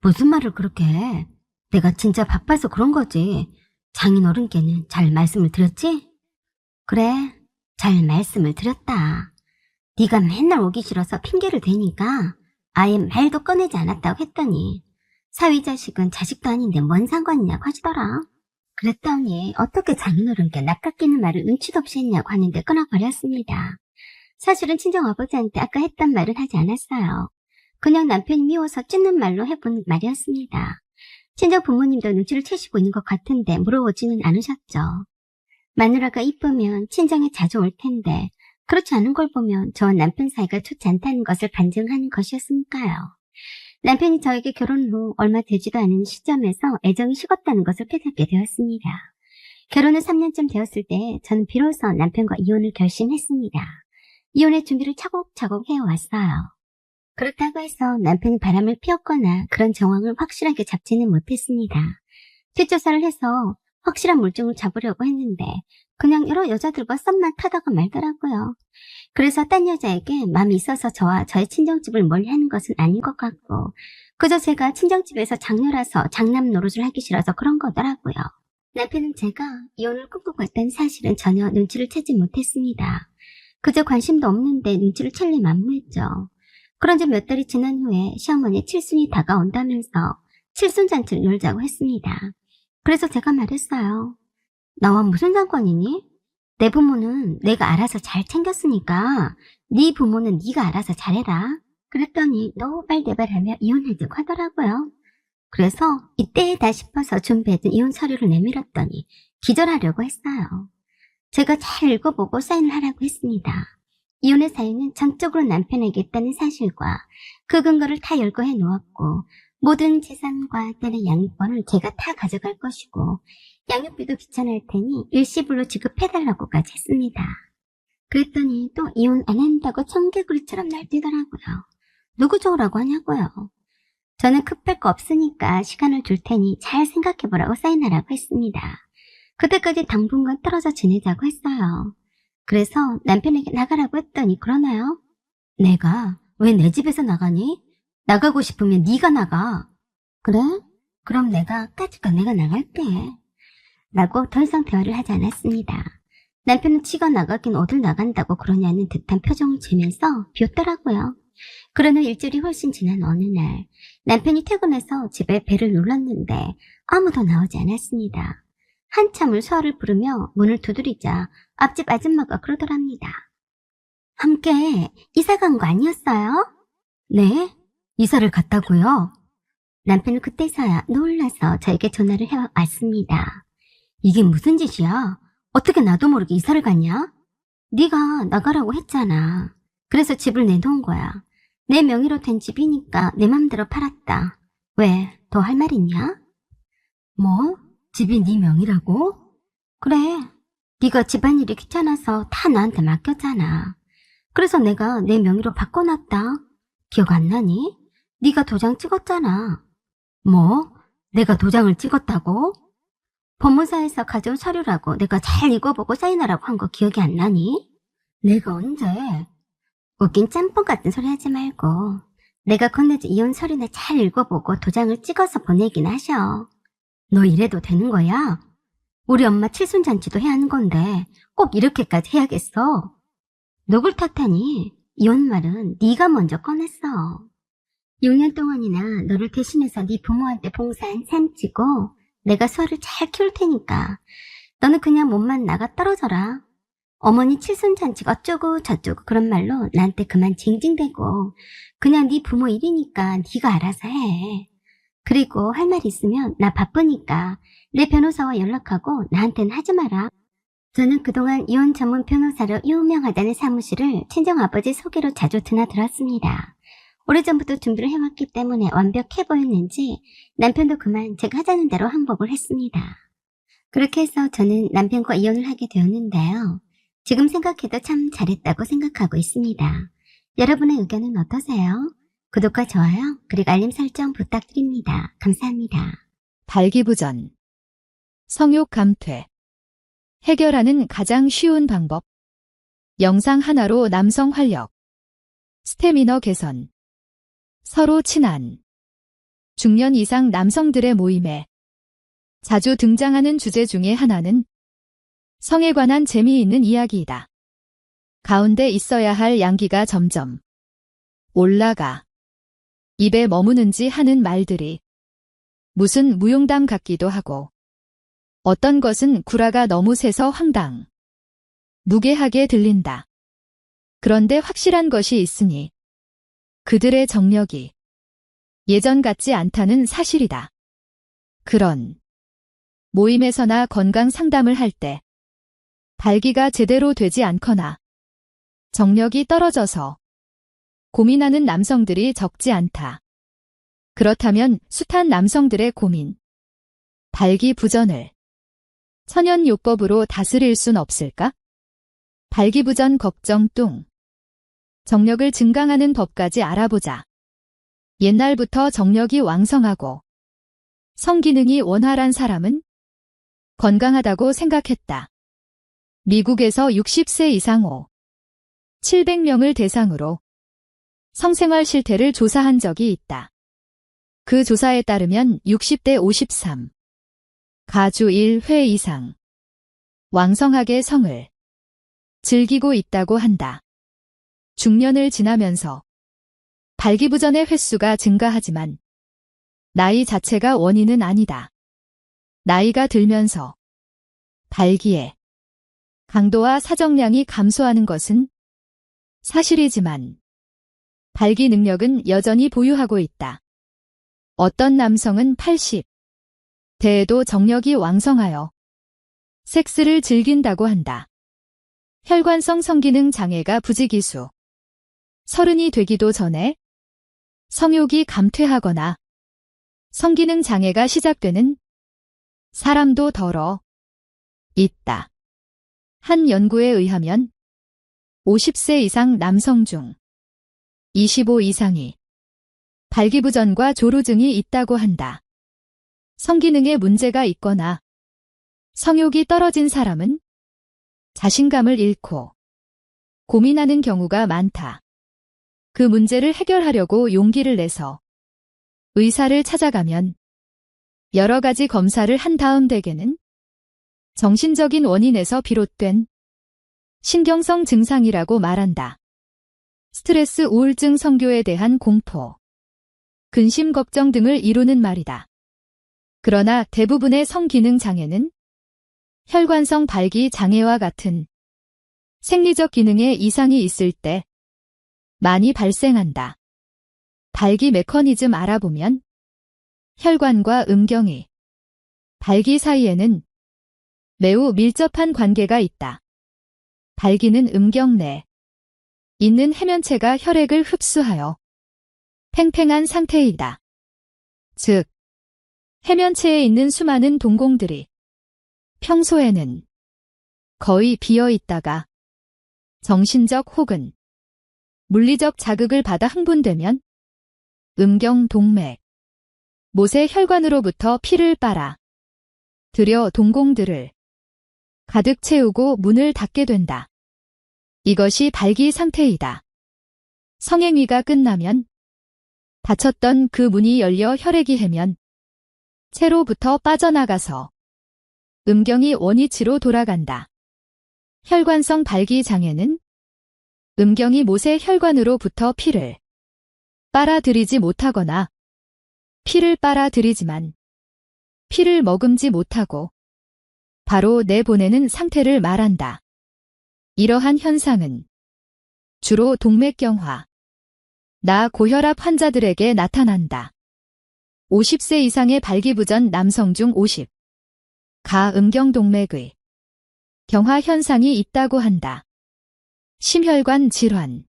무슨 말을 그렇게 해? 내가 진짜 바빠서 그런 거지. 장인어른께는 잘 말씀을 드렸지? 그래, 잘 말씀을 드렸다. 네가 맨날 오기 싫어서 핑계를 대니까 아예 말도 꺼내지 않았다고 했더니 사위 자식은 자식도 아닌데 뭔 상관이냐고 하시더라. 그랬더니 어떻게 장인어른께 낯깎이는 말을 눈치도 없이 했냐고 하는데 끊어버렸습니다. 사실은 친정아버지한테 아까 했던 말은 하지 않았어요. 그냥 남편이 미워서 찢는 말로 해본 말이었습니다. 친정 부모님도 눈치를 채시고 있는 것 같은데 물어보지는 않으셨죠. 마누라가 이쁘면 친정에 자주 올 텐데 그렇지 않은 걸 보면 저와 남편 사이가 좋지 않다는 것을 반증하는 것이었으니까요. 남편이 저에게 결혼 후 얼마 되지도 않은 시점에서 애정이 식었다는 것을 깨닫게 되었습니다. 결혼 후 3년쯤 되었을 때 저는 비로소 남편과 이혼을 결심했습니다. 이혼의 준비를 차곡차곡 해왔어요. 그렇다고 해서 남편이 바람을 피웠거나 그런 정황을 확실하게 잡지는 못했습니다. 뒷조사를 해서 확실한 물증을 잡으려고 했는데 그냥 여러 여자들과 썸만 타다가 말더라고요. 그래서 딴 여자에게 마음이 있어서 저와 저의 친정집을 멀리하는 것은 아닌 것 같고 그저 제가 친정집에서 장녀라서 장남 노릇을 하기 싫어서 그런 거더라고요. 남편은 제가 이혼을 꿈꾸고 있다는 사실은 전혀 눈치를 채지 못했습니다. 그저 관심도 없는데 눈치를 챌리 만무했죠. 그런 지 몇 달이 지난 후에 시어머니 칠순이 다가온다면서 칠순잔치를 열자고 했습니다. 그래서 제가 말했어요. 나와 무슨 상관이니? 내 부모는 내가 알아서 잘 챙겼으니까 네 부모는 네가 알아서 잘해라. 그랬더니 노발대발하며 이혼하자고 하더라고요. 그래서 이때다 싶어서 준비했던 이혼 서류를 내밀었더니 기절하려고 했어요. 제가 잘 읽어보고 사인을 하라고 했습니다. 이혼의 사유는 전적으로 남편에게 있다는 사실과 그 근거를 다 열거해 놓았고 모든 재산과 딸의 양육권을 제가 다 가져갈 것이고 양육비도 귀찮을 테니 일시불로 지급해달라고까지 했습니다. 그랬더니 또 이혼 안 한다고 청개구리처럼 날뛰더라고요. 누구 좋으라고 하냐고요. 저는 급할 거 없으니까 시간을 줄 테니 잘 생각해보라고 사인하라고 했습니다. 그때까지 당분간 떨어져 지내자고 했어요. 그래서 남편에게 나가라고 했더니 그러나요? 내가 왜 내 집에서 나가니? 나가고 싶으면 네가 나가. 그래? 그럼 내가 까짓거 내가 나갈게. 라고 더 이상 대화를 하지 않았습니다. 남편은 치가 나가긴 어딜 나간다고 그러냐는 듯한 표정을 지면서 비웃더라고요. 그런 후 일주일이 훨씬 지난 어느 날 남편이 퇴근해서 집에 배를 눌렀는데 아무도 나오지 않았습니다. 한참을 수화를 부르며 문을 두드리자 앞집 아줌마가 그러더랍니다. 함께 이사 간 거 아니었어요? 네, 이사를 갔다고요? 남편은 그때서야 놀라서 저에게 전화를 해왔습니다. 이게 무슨 짓이야? 어떻게 나도 모르게 이사를 갔냐? 네가 나가라고 했잖아. 그래서 집을 내놓은 거야. 내 명의로 된 집이니까 내 맘대로 팔았다. 왜, 더 할 말 있냐? 뭐? 집이 네 명의라고? 그래. 네가 집안일이 귀찮아서 다 나한테 맡겼잖아. 그래서 내가 내 명의로 바꿔놨다. 기억 안 나니? 네가 도장 찍었잖아. 뭐? 내가 도장을 찍었다고? 법무사에서 가져온 서류라고 내가 잘 읽어보고 사인하라고 한 거 기억이 안 나니? 내가 언제? 웃긴 짬뽕 같은 소리 하지 말고 내가 건네준 이혼 서류나 잘 읽어보고 도장을 찍어서 보내긴 하셔. 너 이래도 되는 거야? 우리 엄마 칠순잔치도 해야 하는 건데 꼭 이렇게까지 해야겠어? 누굴 탓하니? 이혼 말은 네가 먼저 꺼냈어. 6년 동안이나 너를 대신해서 네 부모한테 봉사한 셈치고 내가 수아를 잘 키울 테니까 너는 그냥 몸만 나가 떨어져라. 어머니 칠순잔치가 어쩌고 저쩌고 그런 말로 나한테 그만 징징대고 그냥 네 부모 일이니까 네가 알아서 해. 그리고 할 말 있으면 나 바쁘니까 내 변호사와 연락하고 나한테는 하지 마라. 저는 그동안 이혼 전문 변호사로 유명하다는 사무실을 친정아버지 소개로 자주 드나들었습니다. 오래전부터 준비를 해왔기 때문에 완벽해 보였는지 남편도 그만 제가 하자는 대로 항복을 했습니다. 그렇게 해서 저는 남편과 이혼을 하게 되었는데요. 지금 생각해도 참 잘했다고 생각하고 있습니다. 여러분의 의견은 어떠세요? 구독과 좋아요 그리고 알림 설정 부탁드립니다. 감사합니다. 발기부전, 성욕 감퇴, 해결하는 가장 쉬운 방법. 영상 하나로 남성 활력, 스태미너 개선, 서로 친한, 중년 이상 남성들의 모임에 자주 등장하는 주제 중에 하나는 성에 관한 재미있는 이야기이다. 가운데 있어야 할 양기가 점점 올라가 입에 머무는지 하는 말들이 무슨 무용담 같기도 하고 어떤 것은 구라가 너무 세서 황당, 무게하게 들린다. 그런데 확실한 것이 있으니 그들의 정력이 예전 같지 않다는 사실이다. 그런 모임에서나 건강 상담을 할 때 발기가 제대로 되지 않거나 정력이 떨어져서 고민하는 남성들이 적지 않다. 그렇다면 숱한 남성들의 고민, 발기부전을 천연요법으로 다스릴 순 없을까? 발기부전 걱정 뚱. 정력을 증강하는 법까지 알아보자. 옛날부터 정력이 왕성하고 성기능이 원활한 사람은 건강하다고 생각했다. 미국에서 60세 이상 700명을 대상으로 성생활 실태를 조사한 적이 있다. 그 조사에 따르면 60대 53, 가주 1회 이상, 왕성하게 성을 즐기고 있다고 한다. 중년을 지나면서 발기부전의 횟수가 증가하지만 나이 자체가 원인은 아니다. 나이가 들면서 발기의 강도와 사정량이 감소하는 것은 사실이지만 발기 능력은 여전히 보유하고 있다. 어떤 남성은 80대에도 정력이 왕성하여 섹스를 즐긴다고 한다. 혈관성 성기능 장애가 부지기수 30이 되기도 전에 성욕이 감퇴하거나 성기능 장애가 시작되는 사람도 덜어 있다. 한 연구에 의하면 50세 이상 남성 중 25 이상이 발기부전과 조루증이 있다고 한다. 성기능에 문제가 있거나 성욕이 떨어진 사람은 자신감을 잃고 고민하는 경우가 많다. 그 문제를 해결하려고 용기를 내서 의사를 찾아가면 여러 가지 검사를 한 다음 대개는 정신적인 원인에서 비롯된 신경성 증상이라고 말한다. 스트레스, 우울증, 성교에 대한 공포, 근심, 걱정 등을 이루는 말이다. 그러나 대부분의 성기능 장애는 혈관성 발기 장애와 같은 생리적 기능에 이상이 있을 때 많이 발생한다. 발기 메커니즘 알아보면 혈관과 음경이 발기 사이에는 매우 밀접한 관계가 있다. 발기는 음경 내 있는 해면체가 혈액을 흡수하여 팽팽한 상태이다. 즉, 해면체에 있는 수많은 동공들이 평소에는 거의 비어 있다가 정신적 혹은 물리적 자극을 받아 흥분되면 음경 동맥, 못의 혈관으로부터 피를 빨아 들여 동공들을 가득 채우고 문을 닫게 된다. 이것이 발기 상태이다. 성행위가 끝나면 닫혔던 그 문이 열려 혈액이 해면 채로부터 빠져나가서 음경이 원위치로 돌아간다. 혈관성 발기 장애는 음경이 못의 혈관으로부터 피를 빨아들이지 못하거나 피를 빨아들이지만 피를 머금지 못하고 바로 내보내는 상태를 말한다. 이러한 현상은 주로 동맥경화, 고혈압 환자들에게 나타난다. 50세 이상의 발기부전 남성 중 50, 음경동맥의 경화 현상이 있다고 한다. 심혈관 질환,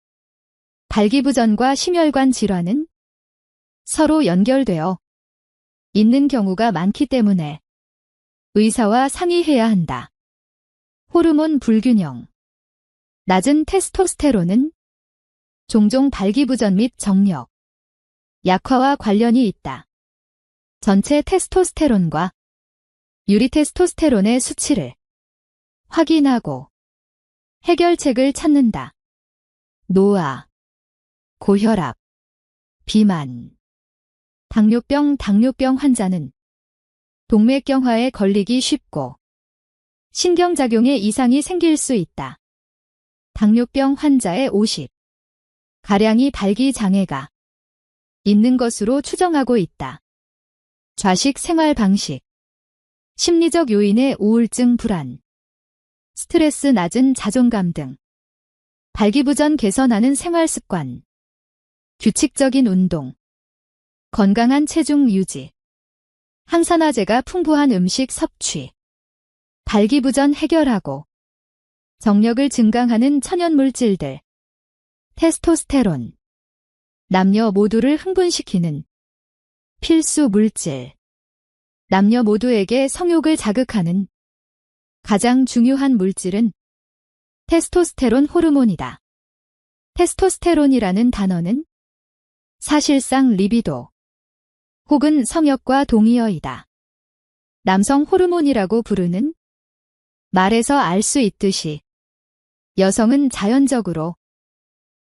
발기부전과 심혈관 질환은 서로 연결되어 있는 경우가 많기 때문에 의사와 상의해야 한다. 호르몬 불균형, 낮은 테스토스테론은 종종 발기부전 및 정력 약화와 관련이 있다. 전체 테스토스테론과 유리테스토스테론의 수치를 확인하고 해결책을 찾는다. 노화, 고혈압, 비만, 당뇨병 환자는 동맥경화에 걸리기 쉽고 신경작용에 이상이 생길 수 있다. 당뇨병 환자의 50가량이 발기 장애가 있는 것으로 추정하고 있다. 좌식 생활 방식, 심리적 요인의 우울증, 불안, 스트레스, 낮은 자존감 등 발기부전 개선하는 생활 습관, 규칙적인 운동, 건강한 체중 유지, 항산화제가 풍부한 음식 섭취, 발기부전 해결하고 정력을 증강하는 천연물질들, 테스토스테론, 남녀 모두를 흥분시키는 필수 물질, 남녀 모두에게 성욕을 자극하는 가장 중요한 물질은 테스토스테론 호르몬이다. 테스토스테론이라는 단어는 사실상 리비도 혹은 성욕과 동의어이다. 남성 호르몬이라고 부르는 말에서 알 수 있듯이 여성은 자연적으로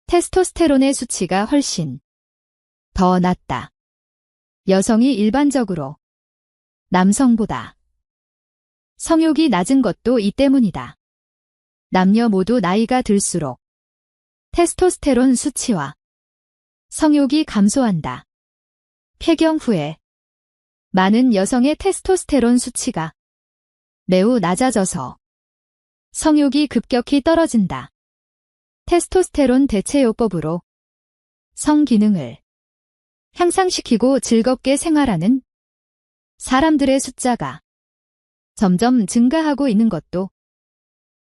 테스토스테론의 수치가 훨씬 더 낮다. 여성이 일반적으로 남성보다 성욕이 낮은 것도 이 때문이다. 남녀 모두 나이가 들수록 테스토스테론 수치와 성욕이 감소한다. 폐경 후에 많은 여성의 테스토스테론 수치가 매우 낮아져서 성욕이 급격히 떨어진다. 테스토스테론 대체요법으로 성기능을 향상시키고 즐겁게 생활하는 사람들의 숫자가 점점 증가하고 있는 것도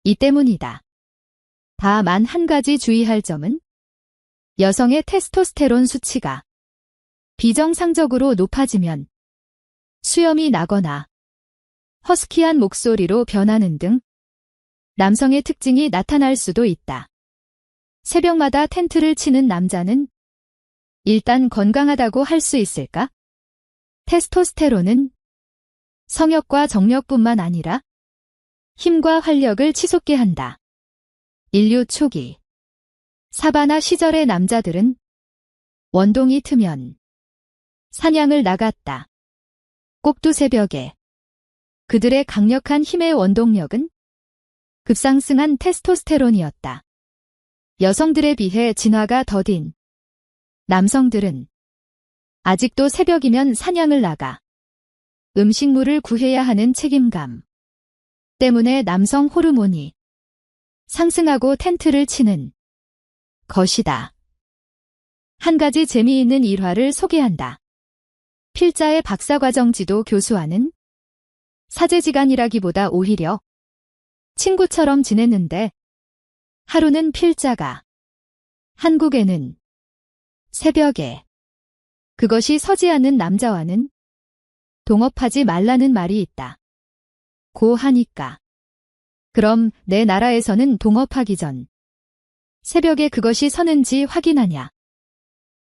이 때문이다. 다만 한 가지 주의할 점은 여성의 테스토스테론 수치가 비정상적으로 높아지면 수염이 나거나 허스키한 목소리로 변하는 등 남성의 특징이 나타날 수도 있다. 새벽마다 텐트를 치는 남자는 일단 건강하다고 할 수 있을까? 테스토스테론은 성욕과 정력뿐만 아니라 힘과 활력을 치솟게 한다. 인류 초기 사바나 시절의 남자들은 원동이 트면 사냥을 나갔다. 꼭두 새벽에 그들의 강력한 힘의 원동력은 급상승한 테스토스테론이었다. 여성들에 비해 진화가 더딘 남성들은 아직도 새벽이면 사냥을 나가 음식물을 구해야 하는 책임감 때문에 남성 호르몬이 상승하고 텐트를 치는 것이다. 한 가지 재미있는 일화를 소개한다. 필자의 박사과정지도 교수와는 사제지간이라기보다 오히려 친구처럼 지냈는데 하루는 필자가 한국에는 새벽에 그것이 서지 않는 남자와는 동업하지 말라는 말이 있다. 고 하니까 그럼 내 나라에서는 동업하기 전 새벽에 그것이 서는지 확인하냐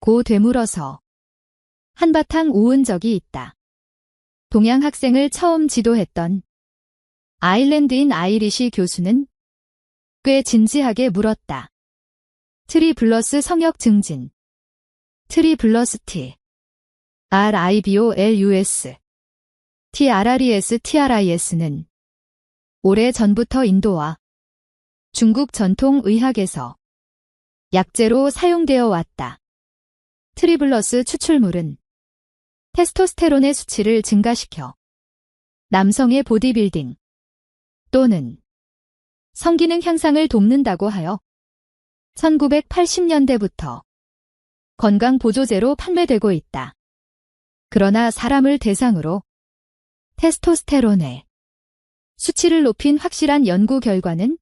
고 되물어서 한바탕 우은 적이 있다. 동양 학생을 처음 지도했던 아일랜드인 아이리시 교수는 꽤 진지하게 물었다. 트리블러스 성역 증진. 트리블러스 T. RIBOLUS. TRRES 오래 전부터 인도와 중국 전통 의학에서 약재로 사용되어 왔다. 트리블러스 추출물은 테스토스테론의 수치를 증가시켜 남성의 보디빌딩 또는 성기능 향상을 돕는다고 하여 1980년대부터 건강보조제로 판매되고 있다. 그러나 사람을 대상으로 테스토스테론의 수치를 높인 확실한 연구 결과는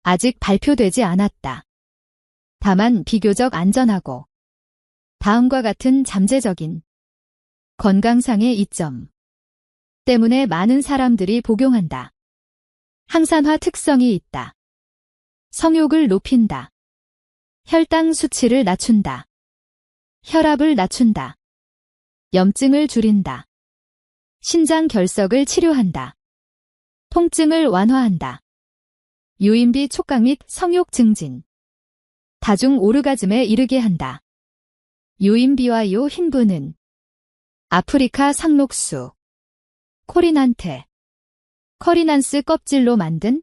아직 발표되지 않았다. 다만 비교적 안전하고 다음과 같은 잠재적인 건강상의 이점 때문에 많은 사람들이 복용한다. 항산화 특성이 있다. 성욕을 높인다. 혈당 수치를 낮춘다. 혈압을 낮춘다. 염증을 줄인다. 신장 결석을 치료한다. 통증을 완화한다. 유인비 촉각 및 성욕 증진. 다중 오르가즘에 이르게 한다. 유인비와 흰부는 아프리카 상록수, 코리난테, 커리난스 껍질로 만든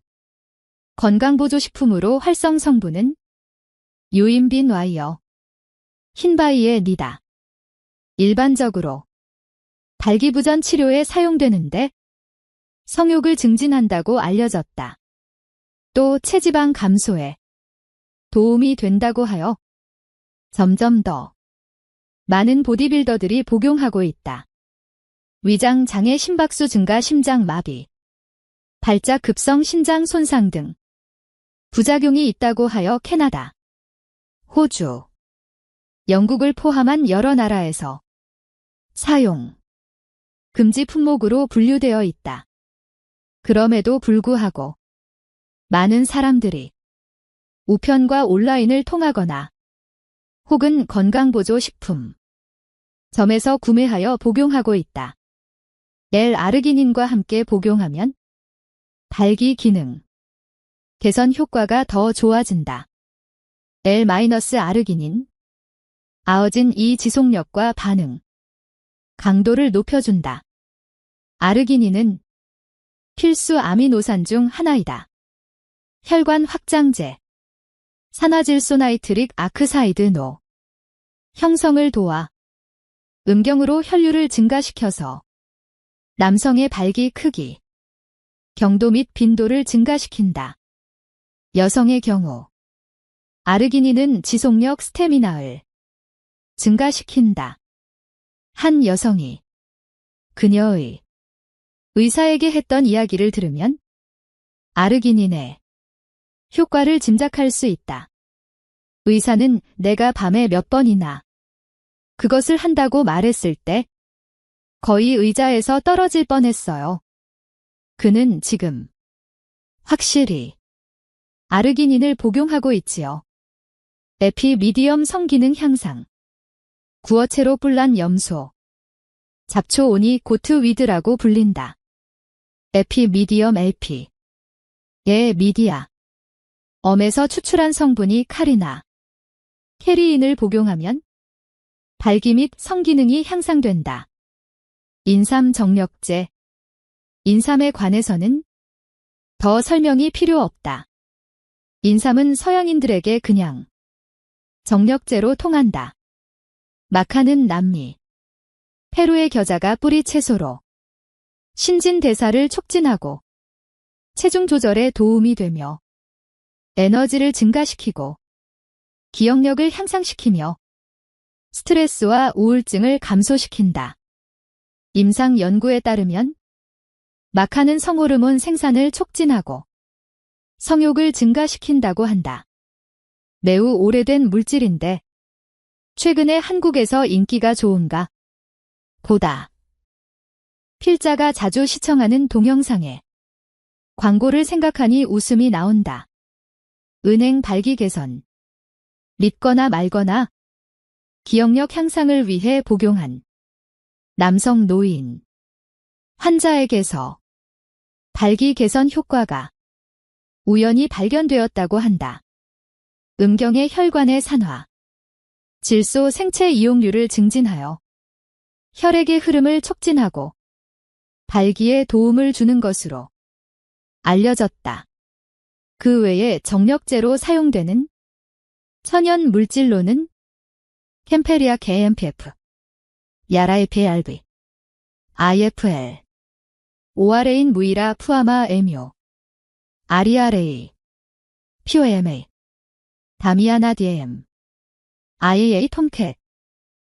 건강보조식품으로 활성 성분은 유인빈 와이어, 흰바이의 니다. 일반적으로 발기부전 치료에 사용되는데 성욕을 증진한다고 알려졌다. 또 체지방 감소에 도움이 된다고 하여 점점 더 많은 보디빌더들이 복용하고 있다. 위장 장애 심박수 증가 심장 마비, 발작 급성 신장 손상 등 부작용이 있다고 하여 캐나다, 호주, 영국을 포함한 여러 나라에서 사용, 금지 품목으로 분류되어 있다. 그럼에도 불구하고 많은 사람들이 우편과 온라인을 통하거나 혹은 건강보조 식품 점에서 구매하여 복용하고 있다. L-아르기닌과 함께 복용하면 발기 기능. 개선 효과가 더 좋아진다. L-아르기닌. 아어진 이 지속력과 반응. 강도를 높여준다. 아르기닌은 필수 아미노산 중 하나이다. 혈관 확장제. 산화질소나이트릭 아크사이드노. 형성을 도와 음경으로 혈류를 증가시켜서 남성의 발기 크기, 경도 및 빈도를 증가시킨다. 여성의 경우 아르기닌은 지속력 스태미나를 증가시킨다. 한 여성이 그녀의 의사에게 했던 이야기를 들으면 아르기닌의 효과를 짐작할 수 있다. 의사는 내가 밤에 몇 번이나 그것을 한다고 말했을 때 거의 의자에서 떨어질 뻔했어요. 그는 지금 확실히 아르기닌을 복용하고 있지요. 에피미디엄 성기능 향상. 구어체로 뿔난 염소. 잡초온이 고트위드라고 불린다. 에피미디엄 LP. 의 미디아. 엄에서 추출한 성분이 카리나, 캐리인을 복용하면 발기 및 성기능이 향상된다. 인삼 정력제. 인삼에 관해서는 더 설명이 필요 없다. 인삼은 서양인들에게 그냥 정력제로 통한다. 마카는 남미, 페루의 겨자가 뿌리 채소로 신진대사를 촉진하고 체중 조절에 도움이 되며 에너지를 증가시키고 기억력을 향상시키며 스트레스와 우울증을 감소시킨다. 임상 연구에 따르면 마카는 성호르몬 생산을 촉진하고 성욕을 증가시킨다고 한다. 매우 오래된 물질인데 최근에 한국에서 인기가 좋은가 보다. 필자가 자주 시청하는 동영상에 광고를 생각하니 웃음이 나온다. 은행 발기 개선. 믿거나 말거나 기억력 향상을 위해 복용한 남성 노인 환자에게서 발기 개선 효과가 우연히 발견되었다고 한다. 음경의 혈관의 산화. 질소 생체 이용률을 증진하여 혈액의 흐름을 촉진하고 발기에 도움을 주는 것으로 알려졌다. 그 외에 정력제로 사용되는 천연 물질로는 캠페리아 KMPF, 야라이PRB, IFL, 오아레인 무이라 푸아마 에뮤, 아리아레이, POMA, 다미아나 DM, IAA 톰캣,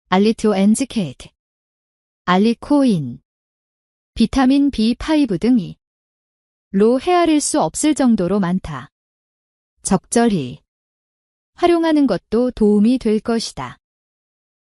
알리티오 엔지케이트, 알리코인, 비타민 B5 등이 로 헤아릴 수 없을 정도로 많다. 적절히 활용하는 것도 도움이 될 것이다.